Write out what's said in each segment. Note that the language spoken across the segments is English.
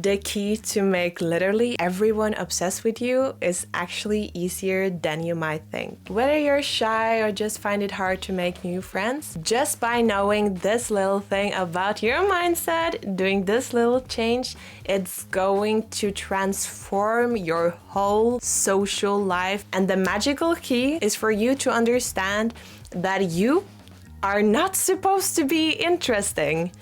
The key to make literally everyone obsessed with you is actually easier than you might think. Whether you're shy or just find it hard to make new friends, just by knowing this little thing about your mindset, doing this little change, it's going to transform your whole social life. And the magical key is for you to understand that you are not supposed to be interesting.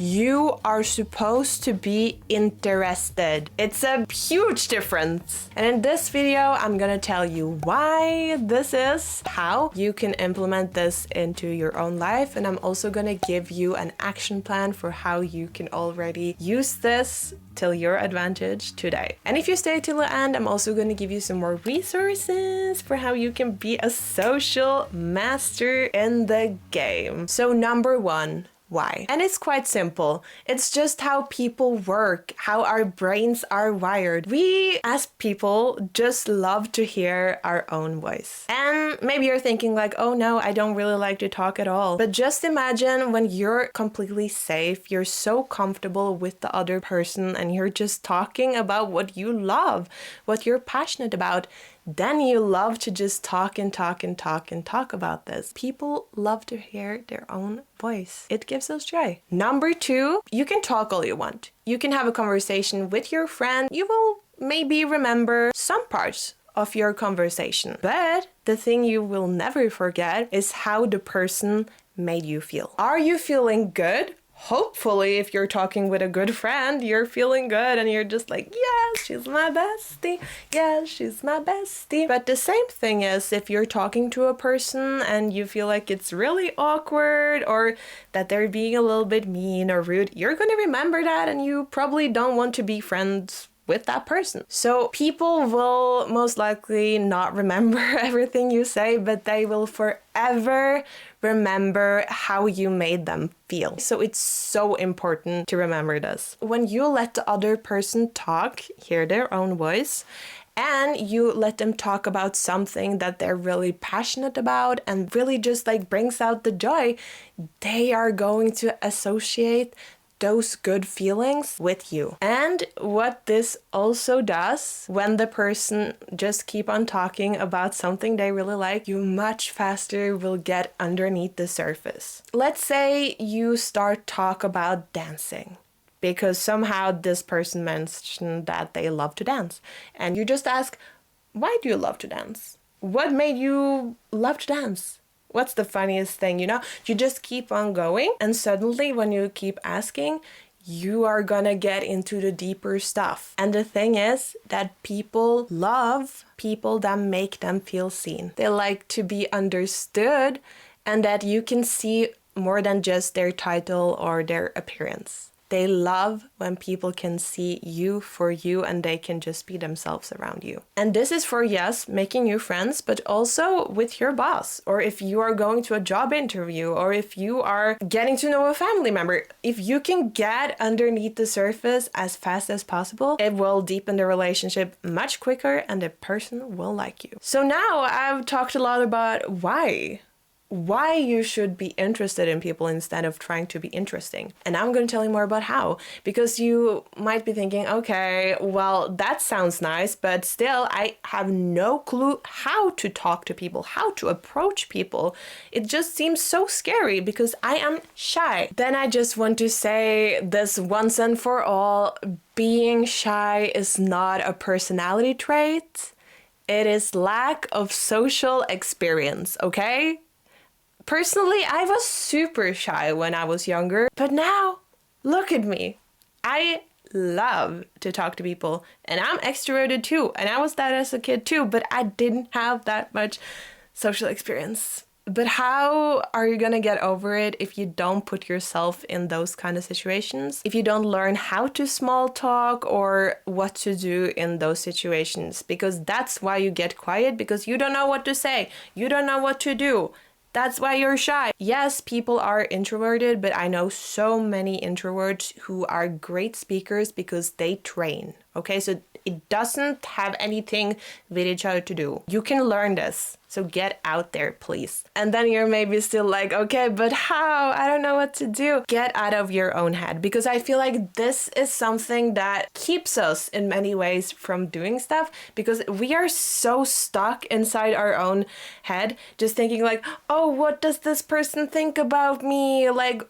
You are supposed to be interested. It's a huge difference. And in this video, I'm gonna tell you why this is, how you can implement this into your own life, and I'm also gonna give you an action plan for how you can already use this till your advantage today. And if you stay till the end, I'm also gonna give you some more resources for how you can be a social master in the game. So number one, why? And it's quite simple. It's just how people work, how our brains are wired. We as people just love to hear our own voice. And maybe you're thinking like, oh no, I don't really like to talk at all. But just imagine when you're completely safe, you're so comfortable with the other person and you're just talking about what you love, what you're passionate about. Then you love to just talk about this. People love to hear their own voice. It gives us joy. Number two, you can talk all you want. You can have a conversation with your friend. You will maybe remember some parts of your conversation. But the thing you will never forget is how the person made you feel. Are you feeling good? Hopefully, if you're talking with a good friend, you're feeling good and you're just like, yes, she's my bestie. Yes, she's my bestie. But the same thing is if you're talking to a person and you feel like it's really awkward or that they're being a little bit mean or rude, you're going to remember that and you probably don't want to be friends with that person. So people will most likely not remember everything you say, but they will forever remember how you made them feel. So it's so important to remember this. When you let the other person talk, hear their own voice, and you let them talk about something that they're really passionate about and really just like brings out the joy, they are going to associate those good feelings with you. And what this also does, when the person just keep on talking about something they really like, you much faster will get underneath the surface. Let's say you start talk about dancing because somehow this person mentioned that they love to dance. And you just ask, why do you love to dance? What made you love to dance? What's the funniest thing, You just keep on going, and suddenly when you keep asking, you are gonna get into the deeper stuff. And the thing is that people love people that make them feel seen. They like to be understood and that you can see more than just their title or their appearance. They love when people can see you for you and they can just be themselves around you. And this is for, yes, making new friends, but also with your boss, or if you are going to a job interview, or if you are getting to know a family member. If you can get underneath the surface as fast as possible, it will deepen the relationship much quicker and the person will like you. So now I've talked a lot about why you should be interested in people instead of trying to be interesting. And I'm going to tell you more about how, because you might be thinking, okay, well, that sounds nice, but still I have no clue how to talk to people, how to approach people. It just seems so scary because I am shy. Then I just want to say this once and for all, being shy is not a personality trait. It is lack of social experience, okay? Personally, I was super shy when I was younger, but now, look at me. I love to talk to people, and I'm extroverted too, and I was that as a kid too, but I didn't have that much social experience. But how are you gonna get over it if you don't put yourself in those kind of situations? If you don't learn how to small talk or what to do in those situations? Because that's why you get quiet, because you don't know what to say. You don't know what to do. That's why you're shy. Yes, people are introverted, but I know so many introverts who are great speakers because they train. Okay, so It doesn't have anything with each other to do. You can learn this. So get out there, please. And then you're maybe still like, okay, but how? I don't know what to do. Get out of your own head, because I feel like this is something that keeps us in many ways from doing stuff, because we are so stuck inside our own head, just thinking like, oh, what does this person think about me? Like,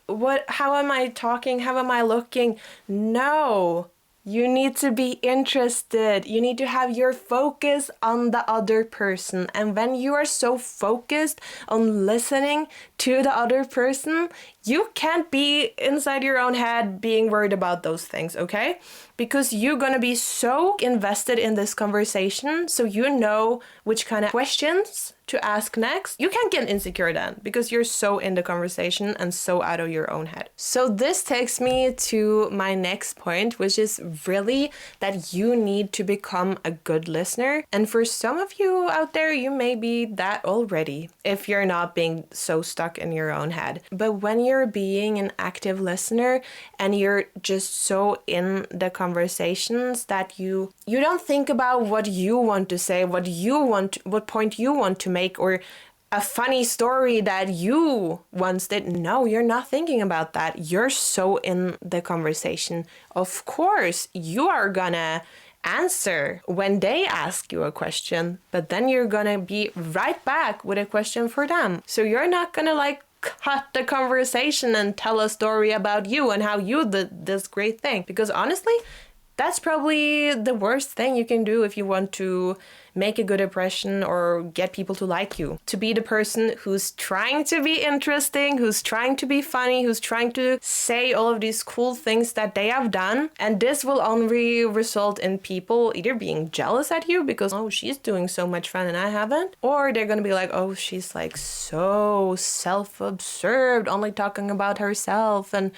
how am I talking? How am I looking? No. You need to be interested. You need to have your focus on the other person. And when you are so focused on listening to the other person, you can't be inside your own head being worried about those things, okay? Because you're gonna be so invested in this conversation, so you know which kind of questions to ask next. You can't get insecure then, because you're so in the conversation and so out of your own head. So this takes me to my next point, which is really that you need to become a good listener. And for some of you out there, you may be that already, if you're not being so stuck in your own head. But when you're being an active listener and you're just so in the conversations that you don't think about what you want to say, what point you want to make, or a funny story that you once did. No, you're not thinking about that. You're so in the conversation. Of course, you are gonna answer when they ask you a question, but then you're gonna be right back with a question for them. So you're not gonna like cut the conversation and tell a story about you and how you did this great thing. Because honestly, that's probably the worst thing you can do if you want to make a good impression or get people to like you. To be the person who's trying to be interesting, who's trying to be funny, who's trying to say all of these cool things that they have done. And this will only result in people either being jealous at you because, oh, she's doing so much fun and I haven't. Or they're gonna be like, oh, she's like so self-absorbed, only talking about herself. And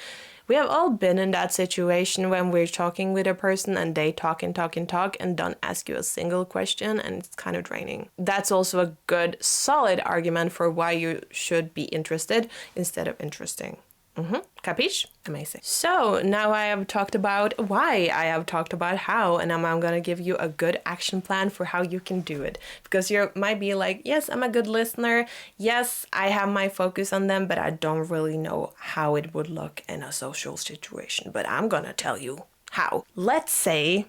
we have all been in that situation when we're talking with a person and they talk and don't ask you a single question, and it's kind of draining. That's also a good, solid argument for why you should be interested instead of interesting. Capiche? Amazing. So now I have talked about why, I have talked about how, and now I'm gonna give you a good action plan for how you can do it. Because you might be like, yes, I'm a good listener. Yes, I have my focus on them, but I don't really know how it would look in a social situation. But I'm gonna tell you how. Let's say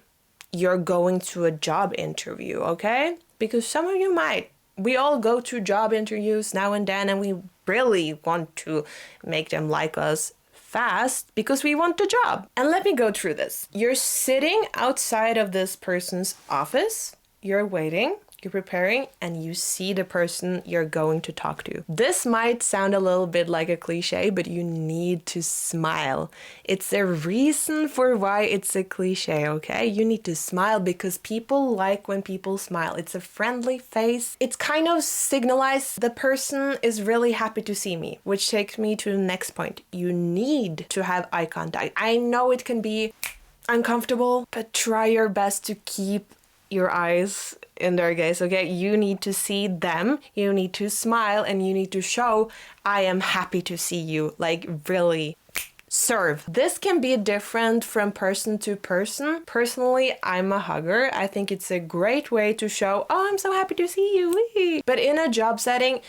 you're going to a job interview, okay? Because some of you might. We all go to job interviews now and then, and we really want to make them like us fast because we want the job. And let me go through this. You're sitting outside of this person's office, you're waiting, you're preparing, and you see the person you're going to talk to. This might sound a little bit like a cliche, but you need to smile. It's a reason for why it's a cliche, okay? You need to smile because people like when people smile. It's a friendly face. It kind of signalizes the person is really happy to see me, which takes me to the next point. You need to have eye contact. I know it can be uncomfortable, but try your best to keep your eyes in their gaze, okay? You need to see them, you need to smile, and you need to show, I am happy to see you, like really serve. This can be different from person to person. Personally, I'm a hugger. I think it's a great way to show, oh, I'm so happy to see you. Wee. But in a job setting,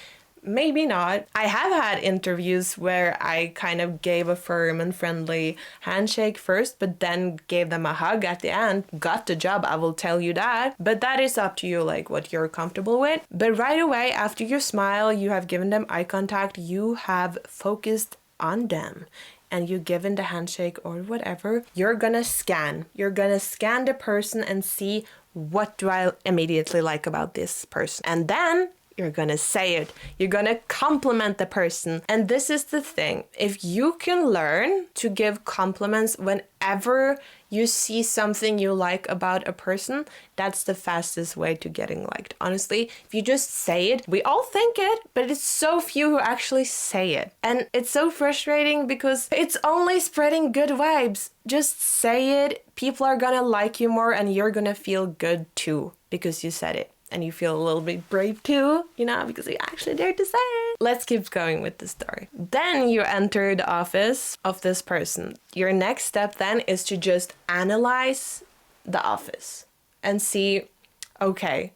maybe not. I have had interviews where I kind of gave a firm and friendly handshake first, but then gave them a hug at the end. Got the job, I will tell you that. But that is up to you, like what you're comfortable with. But right away, after you smile, you have given them eye contact, you have focused on them, and you given the handshake or whatever, you're gonna scan. You're gonna scan the person and see, what do I immediately like about this person? And then you're gonna say it. You're gonna compliment the person. And this is the thing. If you can learn to give compliments whenever you see something you like about a person, that's the fastest way to getting liked. Honestly, if you just say it, we all think it, but it's so few who actually say it. And it's so frustrating because it's only spreading good vibes. Just say it. People are gonna like you more and you're gonna feel good too because you said it. And you feel a little bit brave too, you know, because you actually dared to say it. Let's keep going with the story. Then you enter the office of this person. Your next step then is to just analyze the office. and see, okay,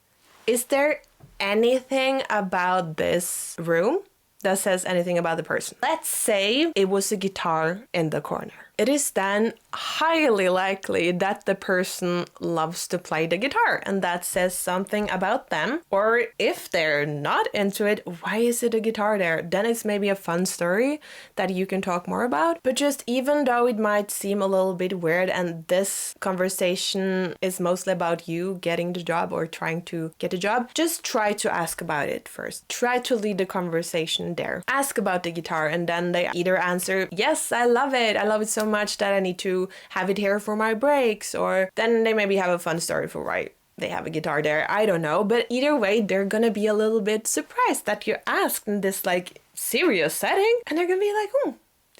is there anything about this room that says anything about the person? Let's say it was a guitar in the corner. It is then highly likely that the person loves to play the guitar, and that says something about them. Or if they're not into it, why is it a guitar there? Then it's maybe a fun story that you can talk more about. But just even though it might seem a little bit weird and this conversation is mostly about you getting the job or trying to get a job, just try to ask about it first. Try to lead the conversation there. Ask about the guitar, and then they either answer, yes, I love it so much that I need to have it here for my breaks, or then they maybe have a fun story for why they have a guitar there. I don't know, but either way, they're gonna be a little bit surprised that you asked in this like serious setting, and they're gonna be like, you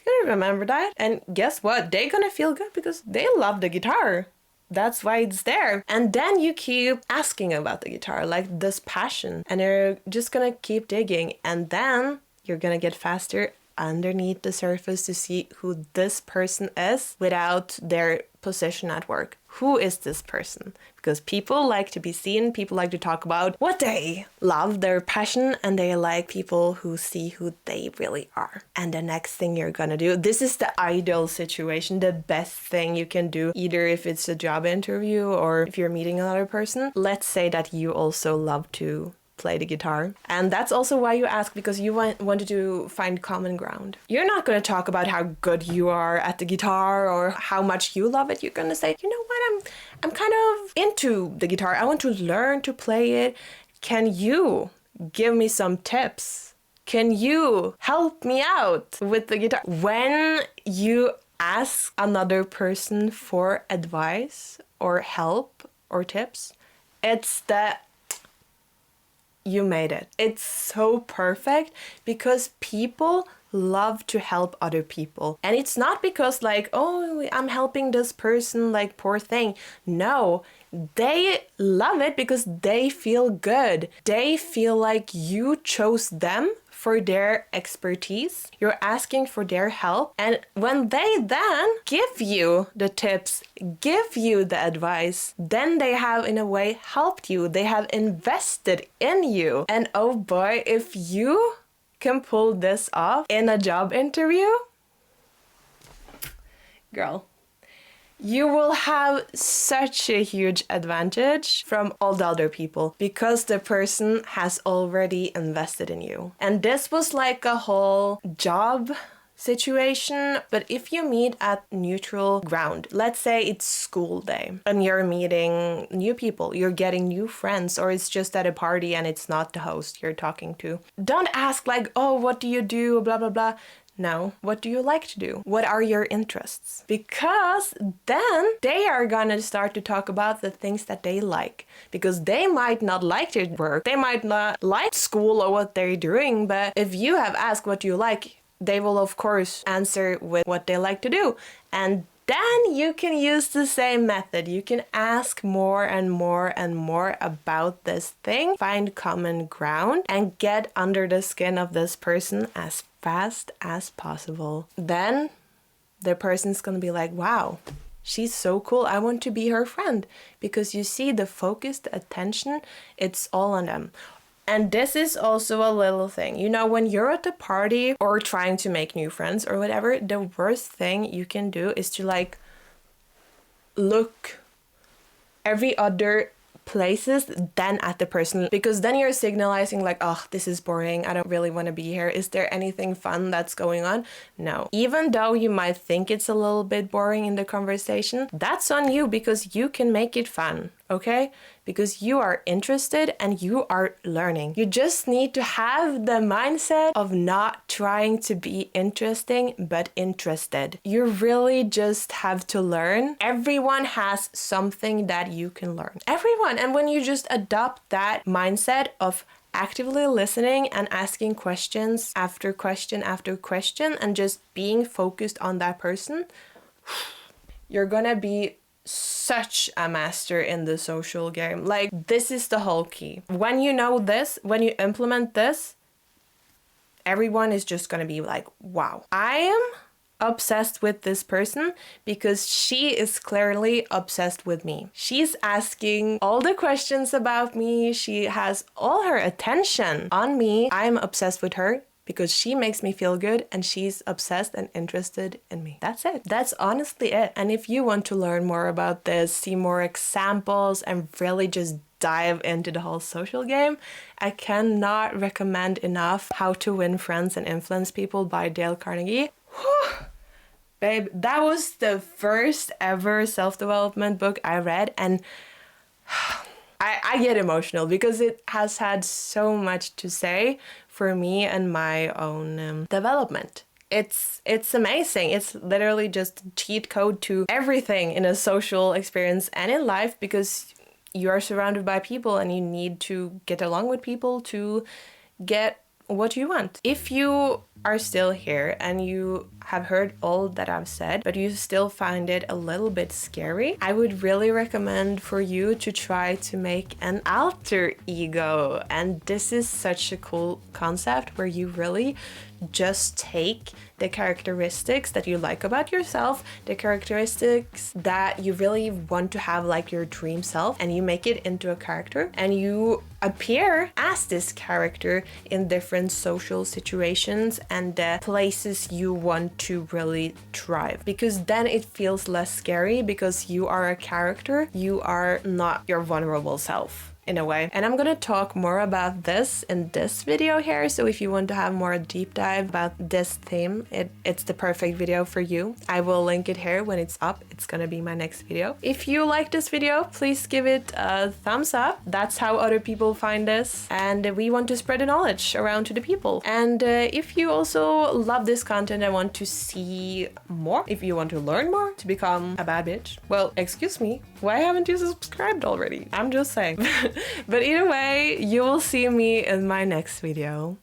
gonna remember that? And guess what? They're gonna feel good because they love the guitar. That's why it's there. And then you keep asking about the guitar, like this passion, and they're just gonna keep digging, and then you're gonna get faster underneath the surface to see who this person is without their position at work. Who is this person? Because people like to be seen, people like to talk about what they love, their passion, and they like people who see who they really are. And the next thing you're gonna do, this is the ideal situation, the best thing you can do, either if it's a job interview or if you're meeting another person. Let's say that you also love to play the guitar. And that's also why you ask, because you wanted to find common ground. You're not going to talk about how good you are at the guitar or how much you love it. You're going to say, you know what, I'm kind of into the guitar. I want to learn to play it. Can you give me some tips? Can you help me out with the guitar? When you ask another person for advice or help or tips, it's that you made it. It's so perfect because people love to help other people. And it's not because like, oh, I'm helping this person, like poor thing. No, they love it because they feel good. They feel like you chose them for their expertise. You're asking for their help. And when they then give you the tips, give you the advice, then they have in a way helped you. They have invested in you. And oh boy, if you can pull this off in a job interview, girl, you will have such a huge advantage from all the other people because the person has already invested in you. And this was like a whole job situation, but if you meet at neutral ground, let's say it's school day and you're meeting new people, you're getting new friends, or it's just at a party and it's not the host you're talking to, don't ask like, oh, what do you do, blah blah blah. No, what do you like to do? What are your interests? Because then they are gonna start to talk about the things that they like. Because they might not like their work, they might not like school or what they're doing, but if you have asked what you like, they will of course answer with what they like to do. And then you can use the same method. You can ask more and more and more about this thing, find common ground, and get under the skin of this person as fast as possible. Then the person's gonna be like, wow, she's so cool. I want to be her friend. Because you see the focus, the attention, it's all on them. And this is also a little thing. You know, when you're at the party or trying to make new friends or whatever, the worst thing you can do is to like look every other places than at the person, because then you're signalizing like, oh, this is boring, I don't really want to be here. Is there anything fun that's going on? No. Even though you might think it's a little bit boring in the conversation, that's on you, because you can make it fun, okay? Because you are interested and you are learning. You just need to have the mindset of not trying to be interesting, but interested. You really just have to learn. Everyone has something that you can learn. Everyone. And when you just adopt that mindset of actively listening and asking questions after question after question and just being focused on that person, you're gonna be such a master in the social game. Like, this is the whole key. When you know this, when you implement this, everyone is just gonna be like, wow, I am obsessed with this person because she is clearly obsessed with me. She's asking all the questions about me. She has all her attention on me. I'm obsessed with her because she makes me feel good and she's obsessed and interested in me. That's it. That's honestly it. And if you want to learn more about this, see more examples, and really just dive into the whole social game, I cannot recommend enough How to Win Friends and Influence People by Dale Carnegie. Whew. Babe, that was the first ever self-development book I read, and I get emotional because it has had so much to say for me and my own development. It's amazing. It's literally just a cheat code to everything in a social experience and in life, because you are surrounded by people and you need to get along with people to get what you want. If you are still here and you have heard all that I've said, but you still find it a little bit scary, I would really recommend for you to try to make an alter ego. And this is such a cool concept where you really just take the characteristics that you like about yourself, the characteristics that you really want to have like your dream self, and you make it into a character and you appear as this character in different social situations and the places you want to really thrive, because then it feels less scary because you are a character, you are not your vulnerable self in a way. And I'm gonna talk more about this in this video here, so if you want to have more deep dive about this theme, it's the perfect video for you. I will link it here when it's up. It's gonna be my next video. If you like this video, please give it a thumbs up. That's how other people find this, and we want to spread the knowledge around to the people. And if you also love this content and want to see more, if you want to learn more to become a bad bitch, well, excuse me, why haven't you subscribed already? I'm just saying. But either way, you will see me in my next video.